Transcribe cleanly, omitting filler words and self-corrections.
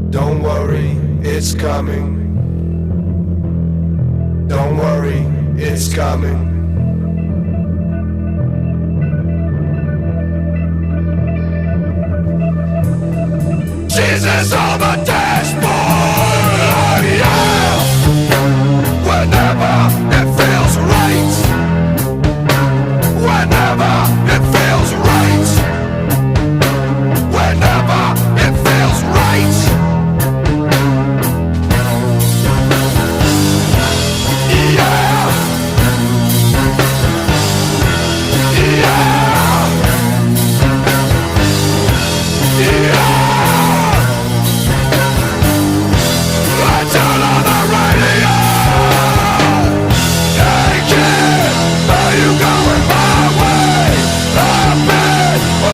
Don't worry, it's coming. Don't worry, it's coming. Jesus on the dashboard.